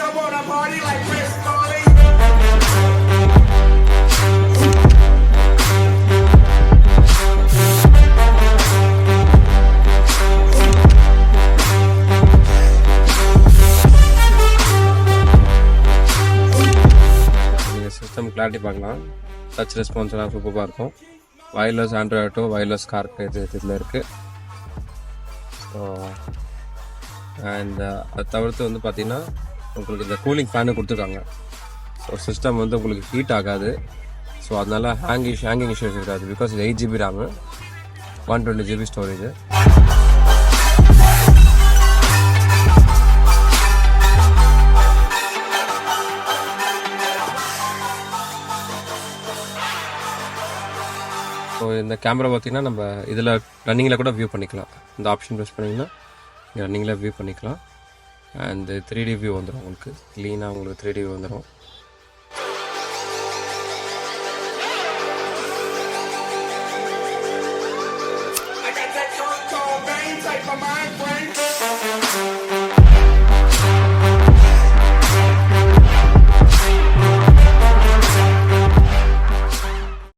I wanna party like Chris Farley. System clarity பார்க்கலாம். Touch ரெஸ்பான்ஸ்லாம் சூப்பராக இருக்கும். வயர்லெஸ் ஆண்ட்ராய்ட் ஆட்டோ, வயர்லெஸ் கார்க்கு இதில் இருக்குது. ஸோ அண்ட் அதை தவிர்த்து வந்து பார்த்திங்கன்னா உங்களுக்கு இந்த கூலிங் ஃபேனு கொடுத்துருக்காங்க. ஸோ சிஸ்டம் வந்து உங்களுக்கு ஹீட் ஆகாது. ஸோ அதனால் ஹேங்கிங் இஷ்யூஸ் இருக்காது. பிகாஸ் இது 8 GB RAM, 120 GB storage. So இந்த கேமரா பார்த்திங்கன்னா நம்ம இதில் ரன்னிங்கில் கூட வியூ பண்ணிக்கலாம். இந்த ஆப்ஷன் ப்ரெஸ் பண்ணிங்கன்னா இங்கே ரன்னிங்கில் வியூ பண்ணிக்கலாம். அண்ட் 3D வியூ வந்துடும். உங்களுக்கு க்ளீனாக உங்களுக்கு 3D வியூ வந்துடும். I got that tall, bang type of mind.